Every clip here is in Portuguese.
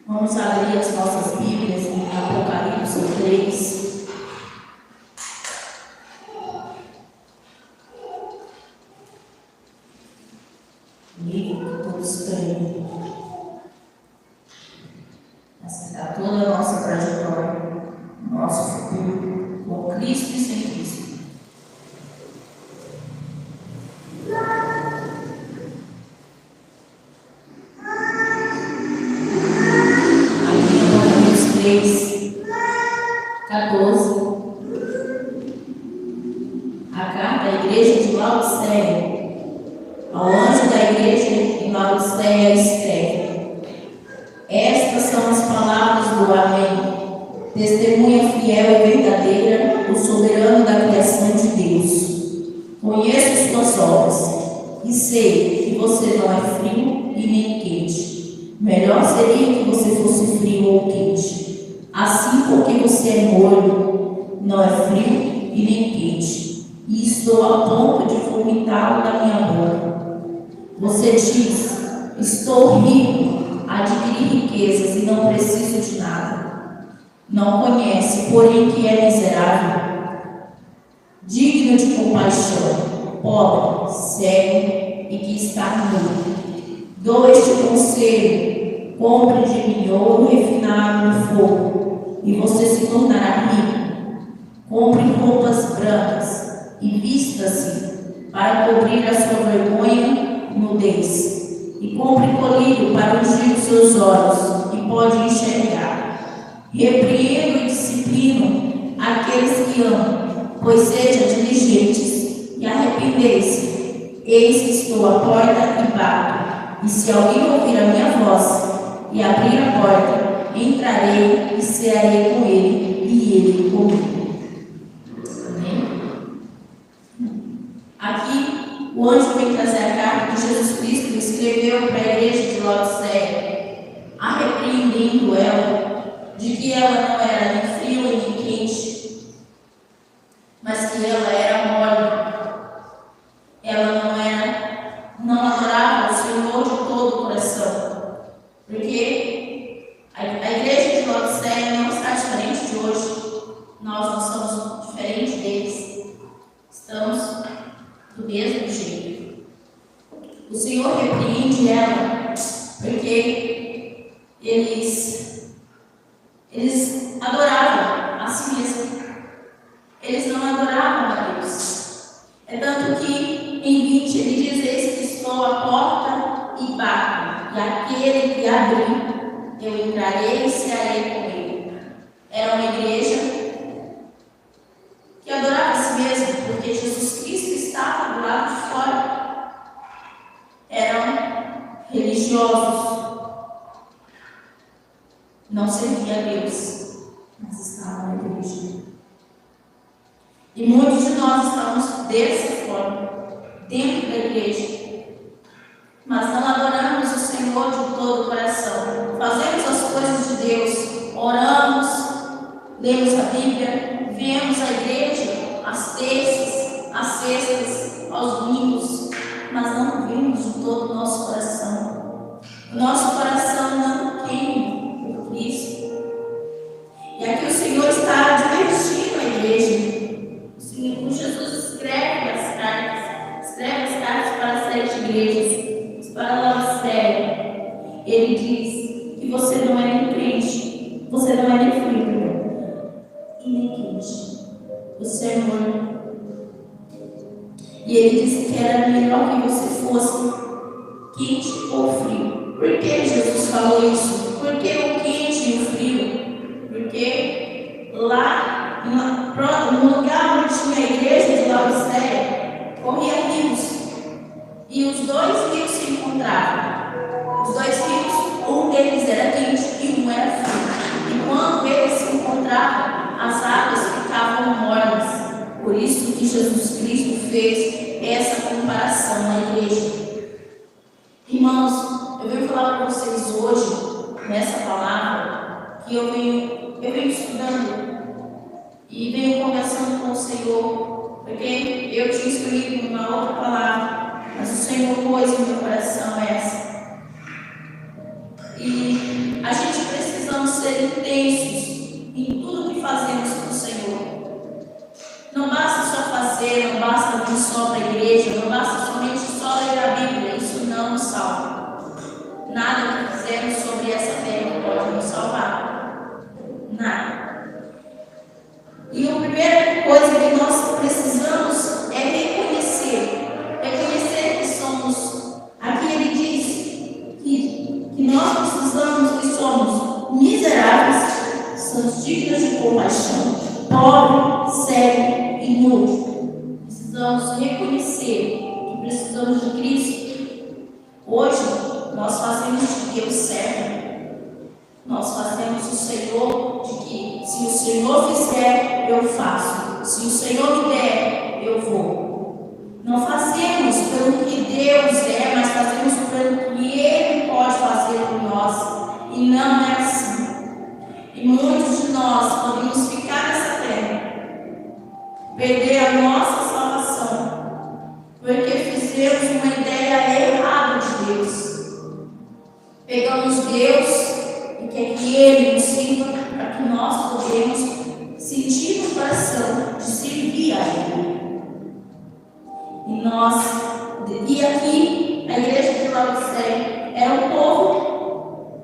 Vamos abrir as nossas Bíblias em Apocalipse 3. Livro que todos creem. Aceitar toda a nossa trajetória, nosso futuro, com Cristo e sem Cristo. Aqui em Apocalipse 3, 14. A carta à igreja de Laodiceia. Ao anjo da igreja em Laodiceia escreve: Estas são as palavras do Amém, testemunha fiel e verdadeira, o soberano da criação de Deus. Conheço suas obras e sei que você não é frio e nem quente. Melhor seria que você fosse frio ou quente. Assim, porque você é morno, não é frio e nem quente, e estou a ponto de vomitá-lo da minha boca. Você diz: estou rico, adquiri riquezas e não preciso de nada. Não conhece, porém, que é miserável, digno de compaixão, pobre, cego e que está nu. Dou este conselho: compre de mim ouro refinado no fogo, e você se tornará rico. Compre roupas brancas e vista-se para cobrir a sua vergonha nudez, e compre colírio para ungir os seus olhos, e pode enxergar. Repreendo e disciplino aqueles que amam, pois sejam diligentes e arrependei-se. Eis que estou à porta e bato, e se alguém ouvir a minha voz e abrir a porta, entrarei e cearei com ele, e ele comigo. Amém? Aqui o anjo vem trazer a carta que Jesus Cristo escreveu para a igreja de Laodiceia, repreendendo ela de que ela não era nem fria nem quente, mas que ela era morna. Ela não adorava o Senhor de todo o coração, porque a igreja de Laodiceia não está diferente de hoje. Nós não somos diferentes deles, estamos do mesmo jeito. O Senhor repreende ela porque eles adoravam a si mesmos. Eles não adoravam a Deus. É tanto que em 20 ele diz: eis que estou à porta e bato, e aquele que abrir, eu entrarei e cearei com ele. Era uma igreja que adorava a si mesmo, porque Jesus Cristo estava do lado de fora. Eram religiosos, não serviam a Deus, mas estavam na igreja. E muitos de nós estamos dessa forma, dentro da igreja, mas não adoramos o Senhor de todo o coração. Fazemos as coisas de Deus, oramos, lemos a Bíblia, viemos à igreja às terças, às sextas, aos domingos, mas não vimos de todo o nosso coração. O nosso coração não queima por Cristo. E aqui o Senhor está advertindo a igreja. O Senhor, Jesus escreve as cartas para as 7 igrejas, para Laodiceia. Ele diz que você não é nem crente, você não é nem frio e nem quente. Você é morno. E ele disse que era melhor que você fosse quente ou frio. Por que Jesus falou isso? Por que o quente e o frio? Porque lá no lugar onde tinha a igreja de Laodiceia, corria rios. E os dois rios se encontravam. Os dois rios, um deles era quente e um era frio. E quando eles se encontravam, as águas ficavam mornas. Por isso que Jesus Cristo fez essa comparação na igreja. Irmãos, eu venho falar para vocês hoje, nessa palavra, que eu venho estudando e venho conversando com o Senhor, porque eu tinha escolhido uma outra palavra, mas o Senhor pôs no meu coração essa. E a gente precisa ser intensos em tudo que fazemos para o Senhor. Não basta só fazer, não basta vir só para a igreja, não basta somente só ler a Bíblia, isso não nos salva. Nada que fizermos sobre essa terra pode nos salvar. Nada. E a primeira coisa que nós precisamos é reconhecer que somos, aqui ele diz que nós precisamos, que somos miseráveis, somos dignos de compaixão, pobre, cego e nu. Precisamos reconhecer que precisamos de Cristo. Hoje nós fazemos de Deus servo. Nós fazemos o Senhor de que se o Senhor fizer, eu faço. Se o Senhor me der, eu vou. Não fazemos pelo que Deus é, mas fazemos pelo que Ele pode fazer por nós. E não é assim. E muitos de nós podemos ficar nessa terra, perder a nossa salvação, porque fizemos uma ideia errada de Deus. Pegamos Deus e quer que Ele nos sirva para que nós podemos sentir no coração de servir a Ele. E aqui, a igreja de Laodiceia era um povo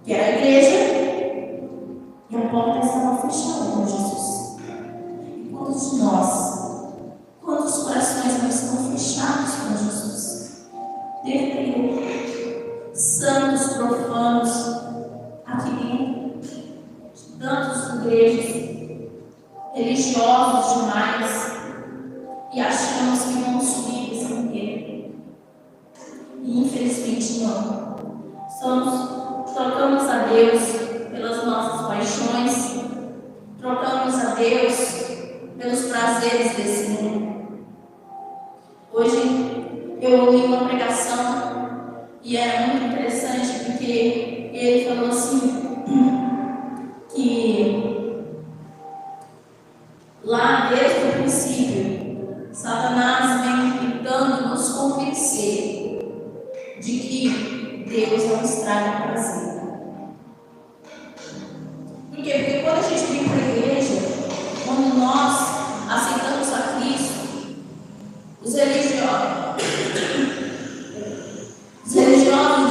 que era a igreja e a porta estava fechada com Jesus. E quantos de nós, quantos corações não estão fechados com Jesus? Dentro da igreja, santos, profanos, aqui dentro, tantas igrejas, religiosos demais, e achamos que vamos subir esse inteiro. E infelizmente não. Trocamos a Deus pelas nossas paixões, trocamos a Deus pelos prazeres desse mundo. Hoje eu ouvi uma pregação e era muito interessante porque ele falou assim que lá desde o princípio Satanás vem tentando nos convencer de que Deus não estraga prazer. Por quê? Porque quando a gente vem para a igreja, quando nós aceitamos a Cristo, os religiosos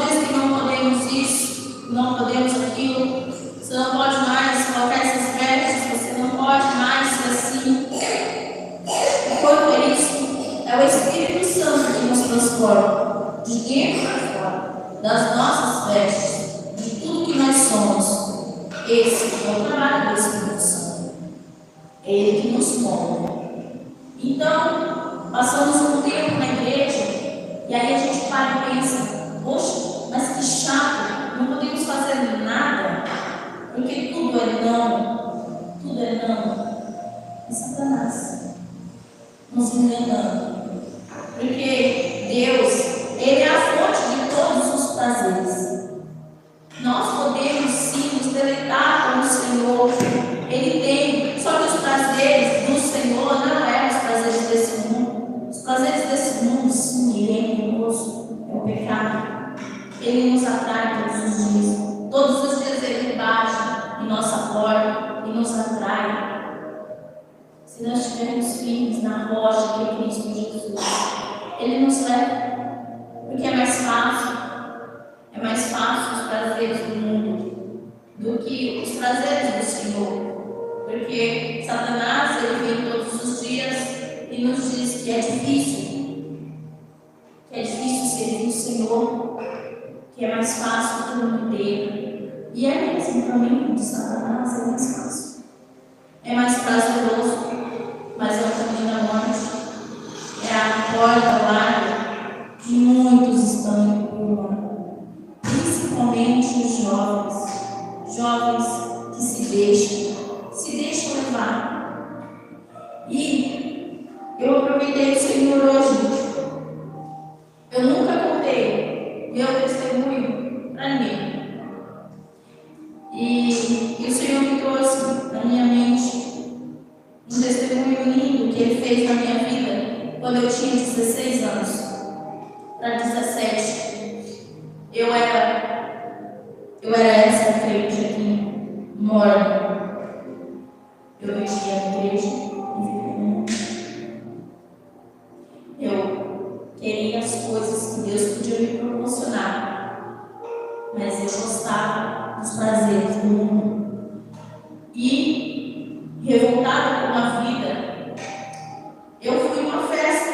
dizem que não podemos isso, não podemos aquilo, você não pode mais colocar essas vestes, você não pode mais ser assim. Enquanto é isso, é o Espírito Santo que nos transforma de dentro para fora, das nossas vestes, de tudo que nós somos. Esse é o trabalho do Espírito Santo. É Ele que nos molda. Então, passamos um tempo na igreja e aí a gente para e pensa: poxa, mas que chato, não podemos fazer nada, porque tudo é não. Tudo é não. É Satanás nos enganando. Porque Deus, Ele é a fonte de todos os prazeres. Nós podemos sim nos deleitar com o Senhor. Ele tem, só que os prazeres do Senhor não é os prazeres desse mundo. Os prazeres desse mundo, sim, Ele é enganoso, é o pecado. Ele nos atrai todos os dias. Todos os dias Ele bate em nossa porta e nos atrai. Se nós tivermos firmes na rocha que é Cristo Jesus, Ele nos leva, porque é mais fácil os prazeres do mundo do que os prazeres do Senhor, porque Satanás ele vem todos os dias e nos diz que é difícil servir o Senhor, que é mais fácil do mundo inteiro, e é mesmo para mim, de Satanás é mais fácil, é mais prazeroso, mas é o caminho da morte, é a porta larga que muitos estão empurrando. Principalmente os jovens que se deixam levar. E eu aproveitei o Senhor hoje. Eu nunca contei meu testemunho para ninguém. E o Senhor me trouxe na minha mente um testemunho lindo que Ele fez na minha vida quando eu tinha 16 anos para 17. Eu era essa crente aqui. Eu vivia na igreja e vivia no mundo. Eu queria as coisas que Deus podia me proporcionar, mas eu gostava dos prazeres do mundo. E, revoltada com a vida, eu fui em uma festa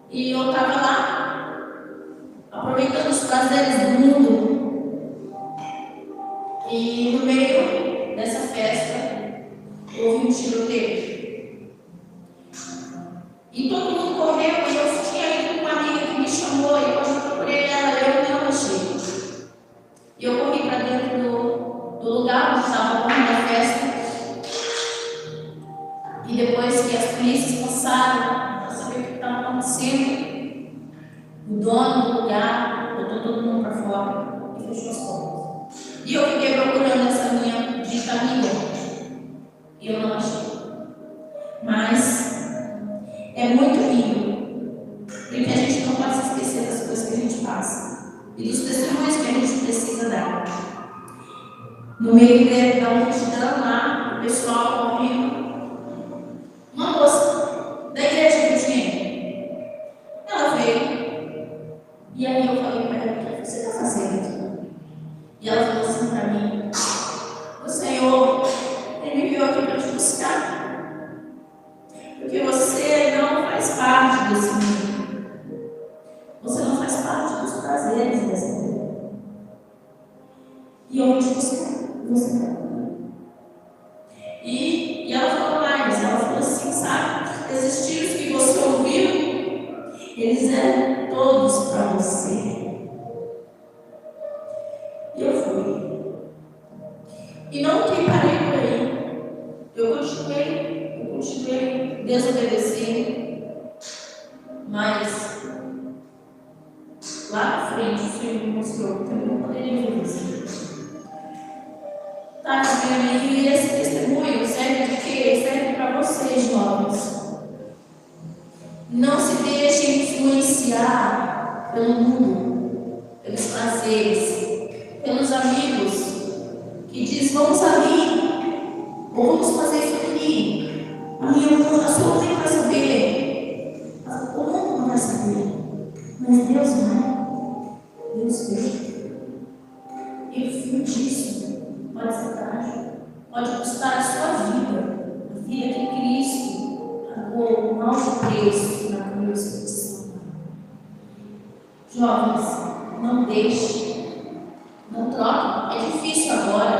e eu estava lá, aproveitando os prazeres do mundo. E no meio dessa festa, houve um tiroteio. E todo mundo correu, e eu tinha ido com uma amiga que me chamou, e quando eu procurei ela, eu não achei. E eu corri para dentro do lugar onde estava ocorrendo a festa. E depois que as polícias passaram para saber o que estava acontecendo, o dono do lugar botou todo mundo para fora e fechou as portas. E eu fiquei procurando essa minha dita amiga, e eu não achei. Mas é muito lindo, porque a gente não pode se esquecer das coisas que a gente passa e dos testemunhos que a gente precisa dar. No meio da multidão lá, o pessoal correndo, uma moça da igreja que eu tinha, ela veio, e aí eu falei para ela: o que você está fazendo? E ela falou assim para mim: o Senhor, Ele me enviou aqui para te buscar, porque você não faz parte desse mundo. Você não faz parte dos prazeres dessa vida. E eu vou te buscar. Você vai. E ela falou mais. Ela falou assim: sabe, esses tiros que você ouviu, eles eram todos para você. E eu fui. E não que parei por aí. Eu continuei desobedecendo, mas lá na frente o Senhor me mostrou que eu não poderia obedecer. Tá, meu amigo, e esse testemunho serve de quê? Serve para vocês, jovens. Não se deixem influenciar pelo mundo, pelos prazeres, pelos amigos que dizem: vamos ali, ou vamos fazer isso aqui. A sua mãe vai saber, o mundo não vai saber, mas Deus vai. Deus vê. E o fim disso pode ser trágico, pode custar a sua vida, a vida que Cristo pagou o nosso preço na cruz para te salvar. Jovens, não deixe, não troque. É difícil agora,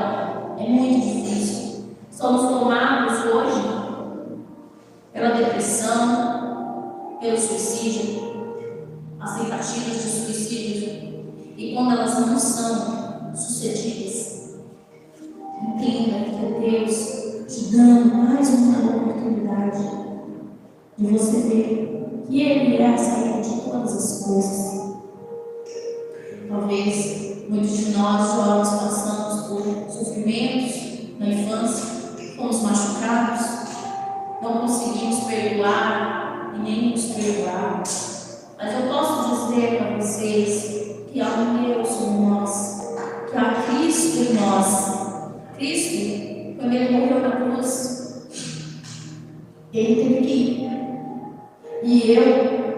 é muito difícil. Somos tomados hoje pela depressão, pelo suicídio, as tentativas de suicídio. E quando elas não são sucedidas, entenda que é Deus te dando mais uma oportunidade de você ver que Ele é a saída de todas as coisas. Talvez muitos de nós jovens passamos por sofrimentos na infância, fomos machucados, não conseguimos perdoar e nem nos perdoar. Mas eu posso dizer para vocês que há um Deus em nós, que há Cristo em nós. Cristo, quando Ele morreu na cruz, Ele teve que ir. E eu,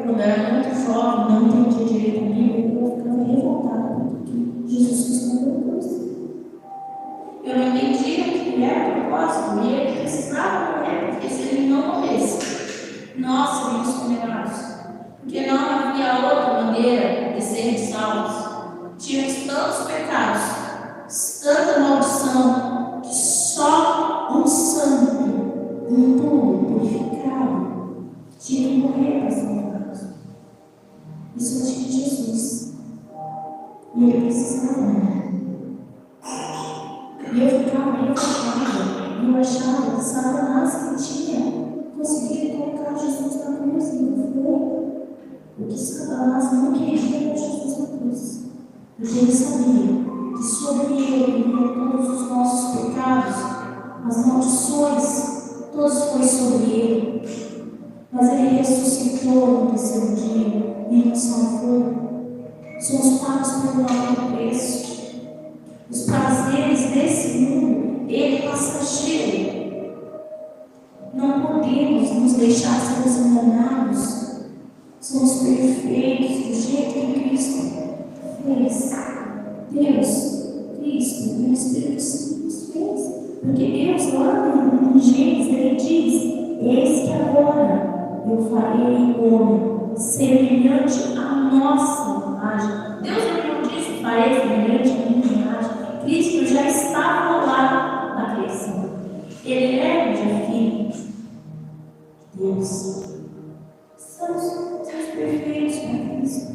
quando era muito jovem, não entendia direito comigo, eu ficava revoltada porque Jesus quis morrer na cruz. Eu não entendia que era o propósito, e Ele precisava morrer, porque se Ele não morresse, nós seríamos condenados. Porque não havia outra maneira de sermos salvos. Tínhamos tantos pecados, tanta maldição, que só um santo, um puro, purificado, tinha que morrer para salvar-nos. Isso tinha Jesus. E Ele precisava morrer. E eu ficava revoltada. E eu achava que Satanás que tinha conseguido colocar Jesus na cruz. E não foi. Porque Satanás não queria ver Jesus na cruz. Porque ele sabia que sobre ele vinham todos os nossos pecados, as maldições, todos foi sobre ele. Mas ele ressuscitou no terceiro dia e nos salvou. Somos pagos por um alto preço. Os prazeres desse mundo, ele é passageiro. podemos nos deixar ser enganados. Somos perfeitos do jeito que Cristo fez. Deus, Cristo e o Espírito Santo fez. Porque Deus lá em Gênesis, ele diz: eis que agora eu farei o homem semelhante à nossa imagem. Deus não disse: farei semelhante à minha imagem. Cristo já estava lá na criação. Ele é já filho de Deus. Somos perfeitos para Cristo.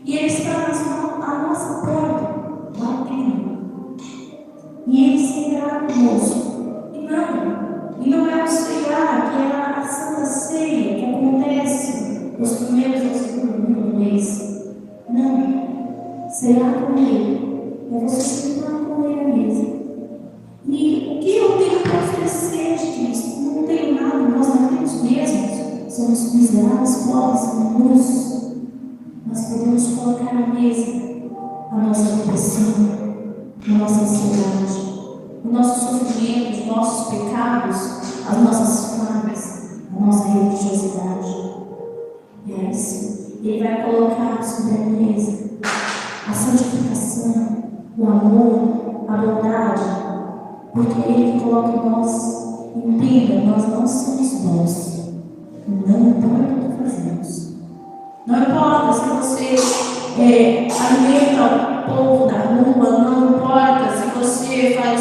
E Ele está à nossa porta, batendo. E Ele será conosco. E não é o cear, que é a Santa Ceia, que acontece nos primeiros ou segundos do mês. Não. Será com Ele. É você sentar com Ele à mesa. E o que eu tenho para oferecer de Cristo? Não tenho nada, nós não temos mesmos. Somos miseráveis, pobres, nus. Nós podemos colocar à mesa a nossa depressão, a nossa ansiedade, o nosso sofrimento, os nossos pecados, as nossas falhas, a nossa religiosidade. E é isso. Ele vai colocar sobre a mesa a santificação, o amor, a bondade, porque Ele coloca em nós. Entenda, nós não somos bons. Não importa o que fazemos. Não importa se você alimenta o povo da rua, não importa se você faz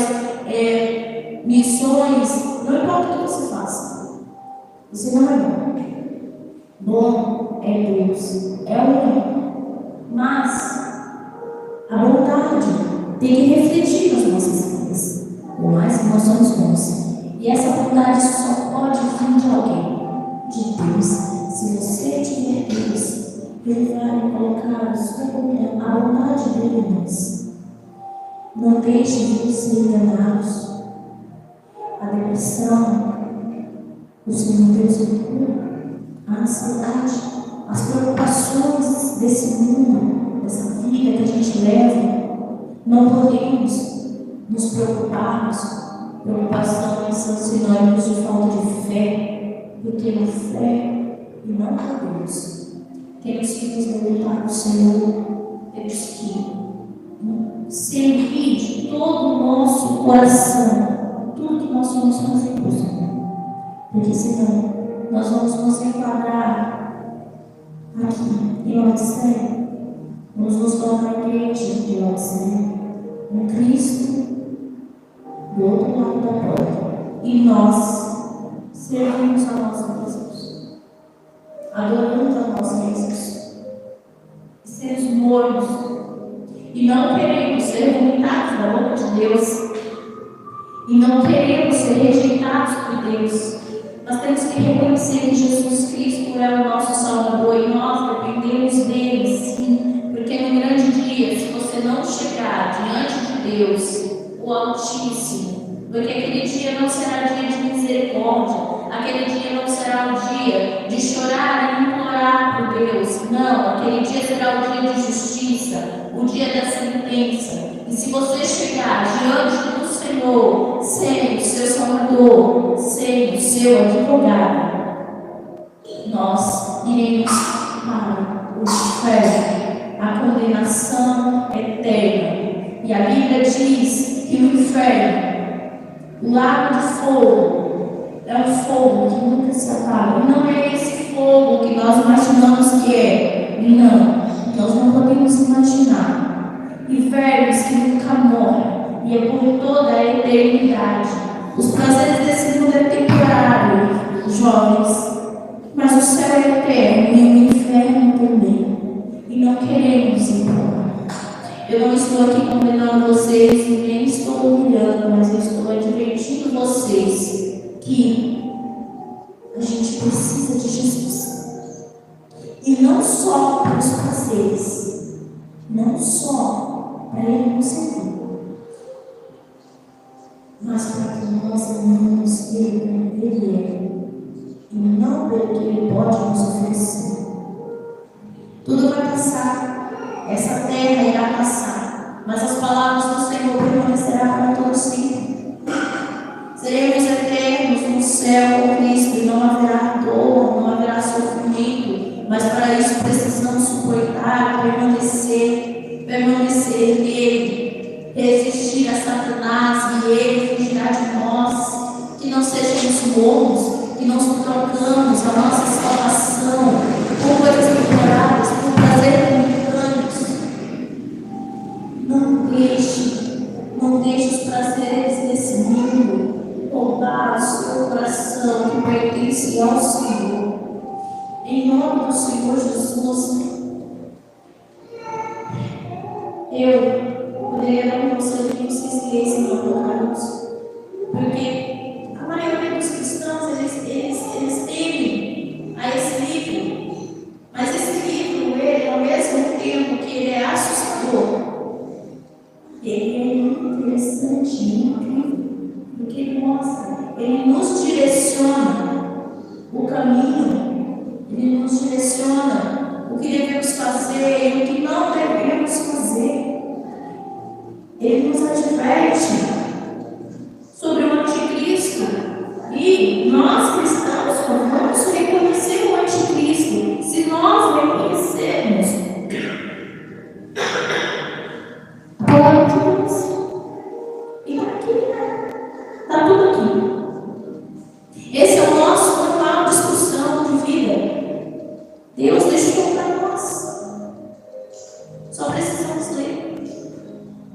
missões, não importa o que você faça. Você não é bom. Bom é Deus, é o único. Mas a bondade tem que refletir nas nossas vidas. Por mais que nós somos bons. E essa bondade só pode vir de alguém. De Deus. Se você tiver Deus, Ele vai colocar a bondade dele em nós. Não deixe de ser enganados. A depressão, o Senhor Deus me cura. A ansiedade, as preocupações desse mundo, dessa vida que a gente leva, não podemos nos preocuparmos. Preocupações são sinônimos de falta de fé. Eu tenho fé e não a Deus. Temos que nos voltar ao Senhor. Temos que servir de todo o nosso coração tudo que nós vamos fazer por Senhor. Porque senão nós vamos nos enquadrar aqui em Laodiceia. Vamos nos tornar a igreja de Laodiceia. Um Cristo do outro lado da porta. E nós servimos a nossa Jesus. Adoramos a nossa Jesus. Sermos mornos. E não queremos ser vomitados da boca de Deus. E não queremos ser rejeitados por Deus. Nós temos que reconhecer que Jesus Cristo é o nosso Salvador e nós dependemos dele, sim. Porque no grande dia, se você não chegar diante de Deus, o Altíssimo, porque aquele dia não será dia de misericórdia, aquele dia não será o dia de chorar e implorar por Deus. Não, aquele dia será o dia de justiça, o dia da sentença. E se você chegar diante do Senhor, sendo o seu Salvador, sendo o seu advogado, nós iremos para o inferno, a condenação eterna. E a Bíblia diz que o inferno, o lago de fogo, é um fogo que nunca se apaga. E não é esse fogo que nós imaginamos que é. Não, nós não podemos imaginar. Infernos que nunca morrem. E é por toda a eternidade. Os prazeres desse mundo é temporário, jovens. Mas o céu é eterno e o inferno também. E não queremos ir para lá. Eu não estou aqui condenando vocês, nem estou humilhando, mas eu estou advertindo vocês que a gente precisa de Jesus. E não só para os prazeres, não só para Ele nos servir, mas para que nós amemos Ele como Ele é, e não pelo que Ele pode nos oferecer. Tudo vai passar. Essa terra irá passar, mas as palavras do Senhor permanecerão para todo sempre. Seremos eternos no céu com Cristo. mas para isso precisamos suportar, permanecer nele, resistir a Satanás e ele fugirá de nós. Que não sejamos bons, que não trocamos a nossa salvação por coisas temporárias, por prazer momentâneos. Não deixe os prazeres desse mundo roubar o seu coração que pertence ao Senhor. Em nome do Senhor Jesus, eu poderia dar para você que vocês lessem no Apocalipse, porque a maioria dos cristãos eles temem a esse livro, mas esse livro, ele, ao mesmo tempo que ele é assustador, ele é interessante, incrível, porque ele mostra, ele nos direciona o caminho. Ele nos direciona o que devemos fazer e o que não devemos fazer. Ele nos adverte sobre o anticristo. E nós cristãos vamos reconhecer o anticristo. Se nós reconhecermos a palavra de Deus. E está aqui, né? Está tudo aqui. Esse é o nosso manual de instrução de vida. Deus deixou para nós. Só precisamos ler.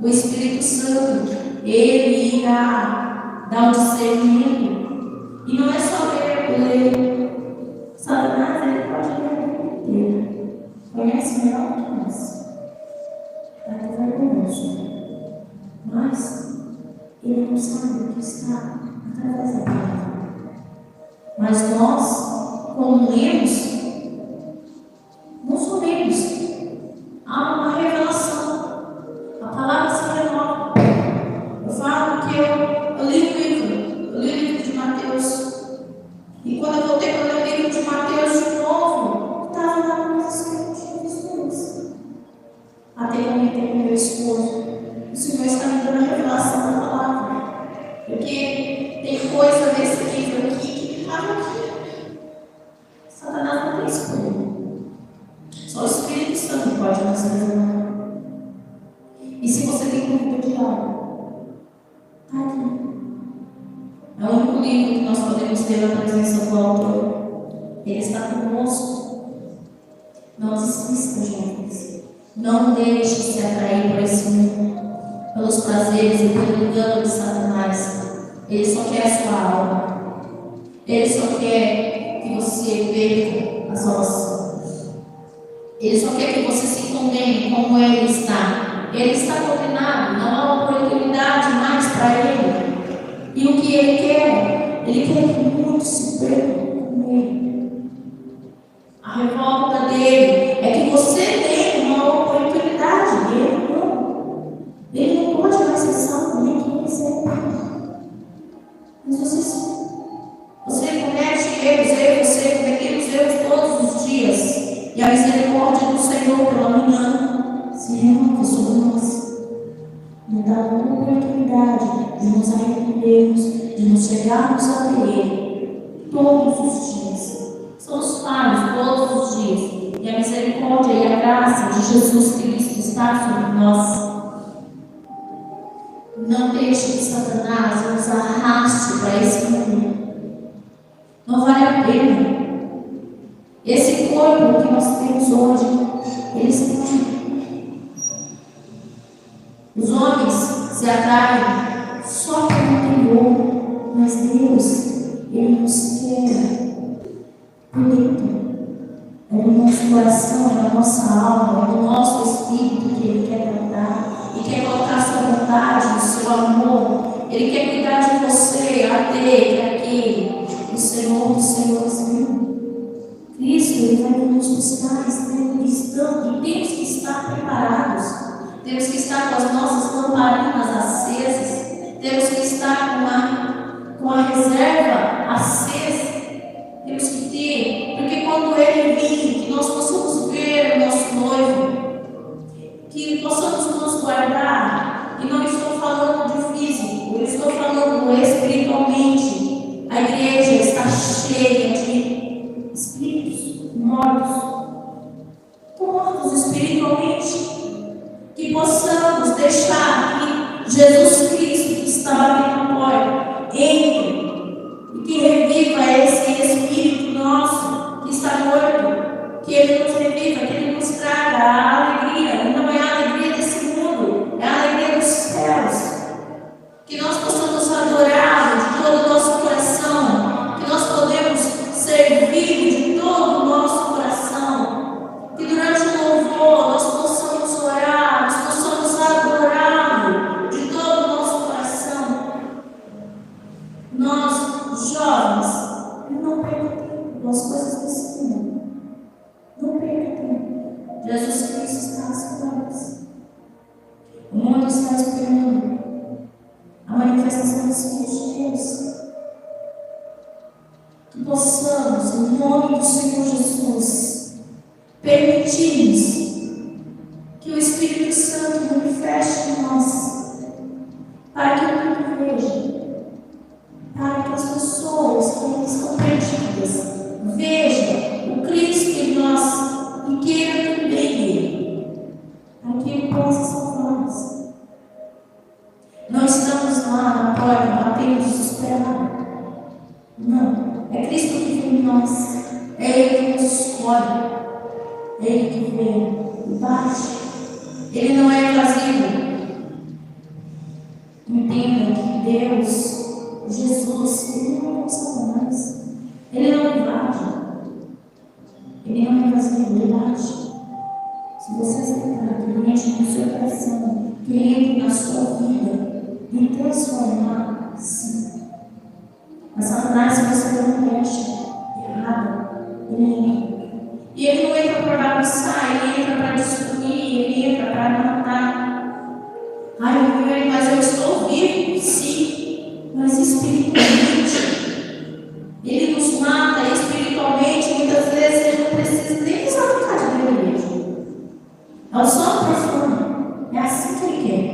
O Espírito Santo, ele irá dar o discernimento. E não é só ler por ler. Satanás, ele pode ler a Bíblia inteira. Conhece melhor que nós. É vergonhoso. Mas ele não sabe o que está através da palavra. Mas nós, como lemos, não somente há uma revelação, a palavra se renova. Eu falo que eu li o livro de Mateus, e quando eu voltei para ler o livro de Mateus de novo, estava lá com as escrituras. Até que eu comentei com meu esposo, o Senhor está me dando a revelação da palavra, porque tem coisa nesse livro aqui que estava aqui. Satanás não tem escolha. Só o Espírito Santo pode nos revelar. E se você tem dúvida de algo, está aqui. É o único livro que nós podemos ter na presença do autor. Ele está conosco. Não desista, jovens. Não deixe se atrair por esse mundo, pelos prazeres e pelo engano de Satanás. Ele só quer a sua alma. Ele só quer que você perca a salvação. Ele só quer que você se condene como ele está. Ele está condenado, não há oportunidade mais para ele. E o que ele quer que muitos se percam com ele. A revolta dele é que você tem uma oportunidade, ele não. Ele não pode mais ser salvo nem quem quiser. Mas você comete erros, você cometemos erros todos os dias. E a misericórdia do Senhor pela manhã se renova sobre nós. Nos dá uma oportunidade de nos arrependermos, de nos chegarmos a Ele todos os dias. Somos falhos todos os dias. E a misericórdia e a graça de Jesus Cristo está sobre nós. Não deixe que Satanás nos arraste para esse mundo. Não vale a pena. Esse corpo que nós temos hoje, ele se pode. Os homens se atraem só pelo interior, mas Deus, ele nos quer por dentro. É no nosso coração, é na nossa alma, é no nosso espírito que ele quer tratar e quer colocar a sua vontade, o seu amor. Ele quer cuidar de você, aquele, aquele, o Senhor dos Senhores, viu? Cristo, ele vai nos buscar, estando, e temos que estar preparados, temos que estar com as nossas lamparinas acesas, temos que estar com a reserva acesa, temos que ter, porque quando ele vir, que nós possamos ver o nosso noivo, que possamos nos guardar, e não estou falando de físico, eu estou falando espiritualmente. A igreja está cheia de espíritos mortos, Jesus Cristo que está batendo a porta, entre e que reviva esse espírito nosso que está morto, que Ele nos reviva, que Ele nos traga a alegria. Não é a alegria desse mundo, é a alegria dos céus. Que nós possamos adorá-lo de todo o nosso coração, que nós podemos servir de todo o nosso coração, que durante o louvor nós possamos orar, nós possamos adorá-lo de todo o nosso coração. Nós, jovens, não percam tempo com as coisas desse mundo. Não percam tempo. Jesus Cristo está às portas. O mundo está esperando a manifestação dos filhos de Deus. Que possamos, em nome do Senhor Jesus, permitir que o Espírito Santo manifeste em nós, para que o mundo veja, para que as pessoas que estão perdidas vejam o Cristo em nós e queiram também Ele, para que Ele possa salvar-nos. Não estamos lá na porta batendo desesperado. Não. É Cristo que vem em nós. É Ele que nos escolhe. É Ele que vem e bate. Ele não é vazio. Entenda que Deus, Jesus, Ele não é Satanás. Ele não invade. Ele não é vazio, Ele bate. Se você aceitar que Ele enche no seu coração, que Ele entre na sua vida, e transformar, sim. Mas Satanás, se você não mexe errado, ele entra. E ele não entra para bagunçar, ele entra para destruir, ele entra para matar. Ai, mas eu estou vivo, sim, mas espiritualmente. Ele nos mata espiritualmente, muitas vezes ele não precisa nem usar a vontade dele mesmo. É o sono profundo, é assim que ele quer.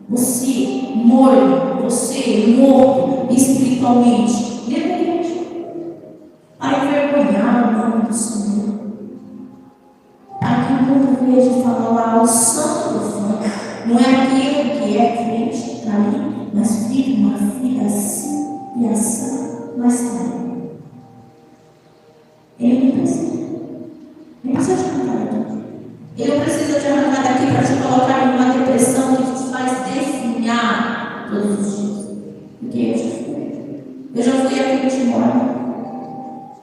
Você morto espiritualmente, depende. Para envergonhar o nome do Senhor. Para que o mundo veja e fale lá, o santo do fã. Não é aquele que é crente que está ali, mas vive uma vida assim e assim, mas também. Ele não precisa. Ele precisa de arrancar daqui. Ele não precisa de arrancar daqui para te colocar numa depressão que te faz definhar todos os dias. Porque eu já fui. Eu já fui a crente morta.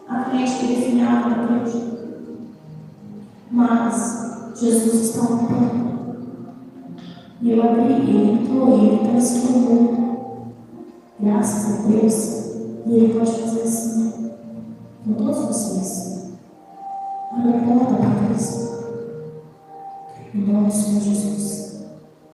A crente que definhava a crente. Mas Jesus está no plano. E eu abri, Ele entrou, Ele transformou. Graças a Deus. E Ele pode fazer assim com todos vocês. Olha a porta para Cristo. Em nome do Senhor Jesus.